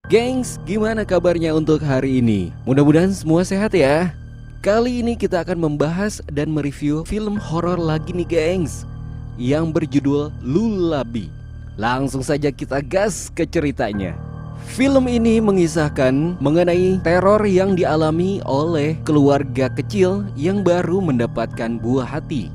Gengs, gimana kabarnya untuk hari ini? Mudah-mudahan semua sehat ya. Kali ini kita akan membahas dan mereview film horor lagi nih gengs, yang berjudul Lullaby. Langsung saja kita gas ke ceritanya. Film ini mengisahkan mengenai teror yang dialami oleh keluarga kecil yang baru mendapatkan buah hati.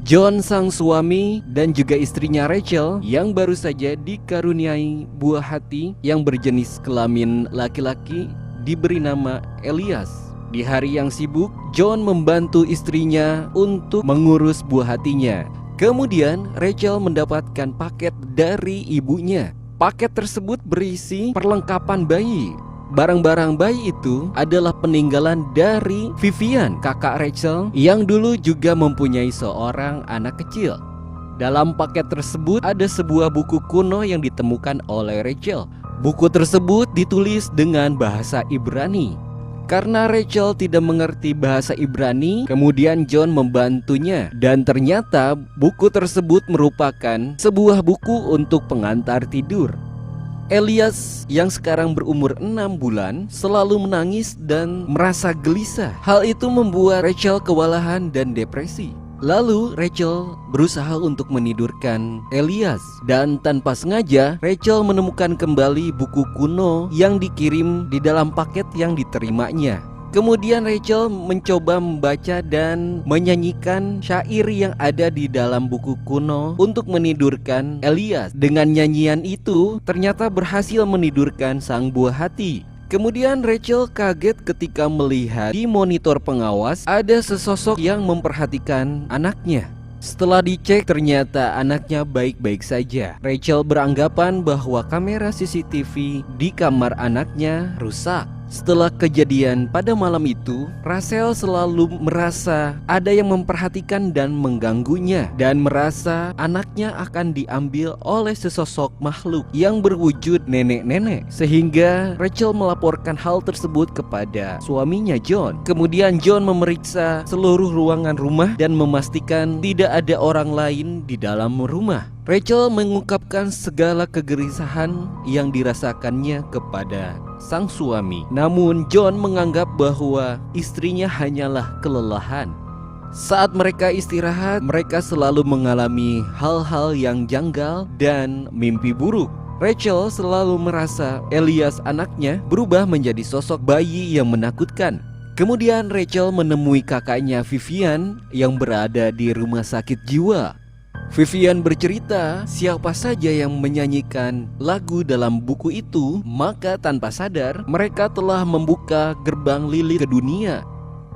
John sang suami dan juga istrinya Rachel yang baru saja dikaruniai buah hati yang berjenis kelamin laki-laki diberi nama Elias. Di hari yang sibuk, John membantu istrinya untuk mengurus buah hatinya. Kemudian Rachel mendapatkan paket dari ibunya. Paket tersebut berisi perlengkapan bayi. Barang-barang bayi itu adalah peninggalan dari Vivian, kakak Rachel, yang dulu juga mempunyai seorang anak kecil. Dalam paket tersebut ada sebuah buku kuno yang ditemukan oleh Rachel. Buku tersebut ditulis dengan bahasa Ibrani. Karena Rachel tidak mengerti bahasa Ibrani, kemudian John membantunya. Dan ternyata buku tersebut merupakan sebuah buku untuk pengantar tidur. Elias yang sekarang berumur 6 bulan selalu menangis dan merasa gelisah. Hal itu membuat Rachel kewalahan dan depresi. Lalu Rachel berusaha untuk menidurkan Elias, dan tanpa sengaja Rachel menemukan kembali buku kuno yang dikirim di dalam paket yang diterimanya. Kemudian Rachel mencoba membaca dan menyanyikan syair yang ada di dalam buku kuno untuk menidurkan Elias. Dengan nyanyian itu ternyata berhasil menidurkan sang buah hati. Kemudian Rachel kaget ketika melihat di monitor pengawas ada sesosok yang memperhatikan anaknya. Setelah dicek ternyata anaknya baik-baik saja. Rachel beranggapan bahwa kamera CCTV di kamar anaknya rusak. Setelah kejadian pada malam itu, Rachel selalu merasa ada yang memperhatikan dan mengganggunya, dan merasa anaknya akan diambil oleh sesosok makhluk yang berwujud nenek-nenek. Sehingga Rachel melaporkan hal tersebut kepada suaminya John. Kemudian John memeriksa seluruh ruangan rumah dan memastikan tidak ada orang lain di dalam rumah. Rachel mengungkapkan segala kegelisahan yang dirasakannya kepada sang suami. Namun John menganggap bahwa istrinya hanyalah kelelahan. Saat mereka istirahat, mereka selalu mengalami hal-hal yang janggal dan mimpi buruk. Rachel selalu merasa Elias anaknya berubah menjadi sosok bayi yang menakutkan. Kemudian Rachel menemui kakaknya Vivian yang berada di rumah sakit jiwa. Vivian bercerita siapa saja yang menyanyikan lagu dalam buku itu, maka tanpa sadar mereka telah membuka gerbang Lilith ke dunia.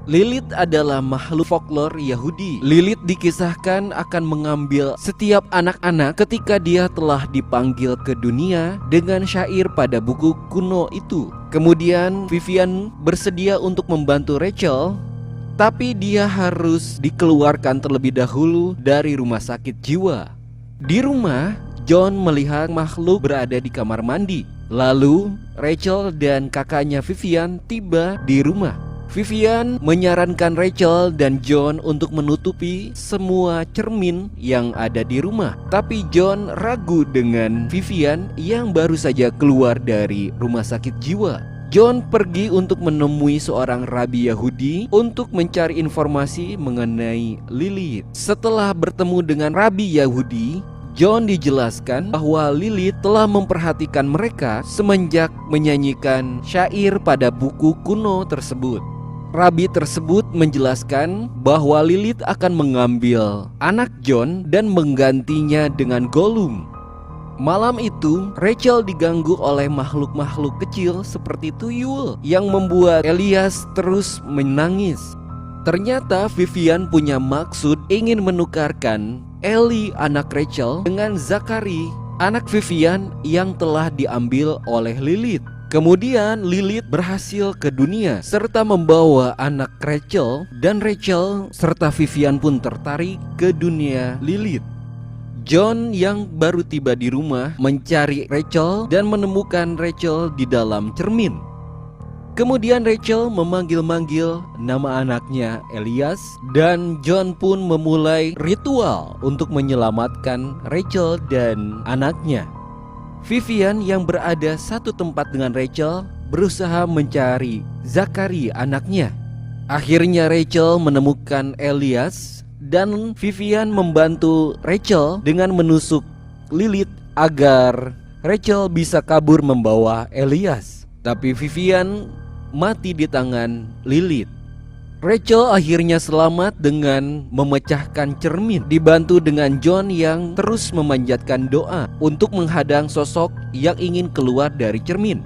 Lilith adalah makhluk folklore Yahudi. Lilith dikisahkan akan mengambil setiap anak-anak ketika dia telah dipanggil ke dunia dengan syair pada buku kuno itu. Kemudian Vivian bersedia untuk membantu Rachel, tapi dia harus dikeluarkan terlebih dahulu dari rumah sakit jiwa. Di rumah, John melihat makhluk berada di kamar mandi. Lalu Rachel dan kakaknya Vivian tiba di rumah. Vivian menyarankan Rachel dan John untuk menutupi semua cermin yang ada di rumah. Tapi John ragu dengan Vivian yang baru saja keluar dari rumah sakit jiwa. John pergi untuk menemui seorang rabi Yahudi untuk mencari informasi mengenai Lilith. Setelah bertemu dengan rabi Yahudi, John dijelaskan bahwa Lilith telah memperhatikan mereka semenjak menyanyikan syair pada buku kuno tersebut. Rabi tersebut menjelaskan bahwa Lilith akan mengambil anak John dan menggantinya dengan Gollum. Malam itu, Rachel diganggu oleh makhluk-makhluk kecil seperti tuyul yang membuat Elias terus menangis. Ternyata Vivian punya maksud ingin menukarkan Ellie anak Rachel dengan Zachary anak Vivian yang telah diambil oleh Lilith. Kemudian Lilith berhasil ke dunia serta membawa anak Rachel, dan Rachel serta Vivian pun tertarik ke dunia Lilith. John yang baru tiba di rumah mencari Rachel dan menemukan Rachel di dalam cermin. Kemudian Rachel memanggil-manggil nama anaknya Elias, dan John pun memulai ritual untuk menyelamatkan Rachel dan anaknya. Vivian yang berada satu tempat dengan Rachel berusaha mencari Zachary anaknya. Akhirnya Rachel menemukan Elias dan Vivian membantu Rachel dengan menusuk Lilith agar Rachel bisa kabur membawa Elias. Tapi Vivian mati di tangan Lilith. Rachel akhirnya selamat dengan memecahkan cermin, dibantu dengan John yang terus memanjatkan doa untuk menghadang sosok yang ingin keluar dari cermin.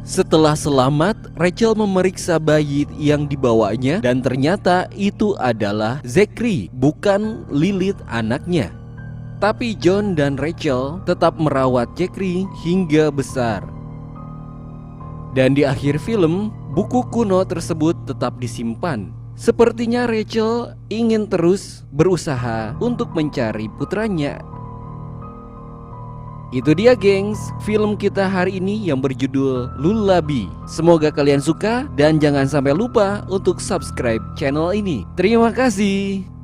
Setelah selamat, Rachel memeriksa bayi yang dibawanya dan ternyata itu adalah Zachary, bukan Lilith anaknya. Tapi John dan Rachel tetap merawat Zachary hingga besar. Dan di akhir film, buku kuno tersebut tetap disimpan. Sepertinya Rachel ingin terus berusaha untuk mencari putranya. Itu dia gengs, film kita hari ini yang berjudul Lullaby. Semoga kalian suka dan jangan sampai lupa untuk subscribe channel ini. Terima kasih.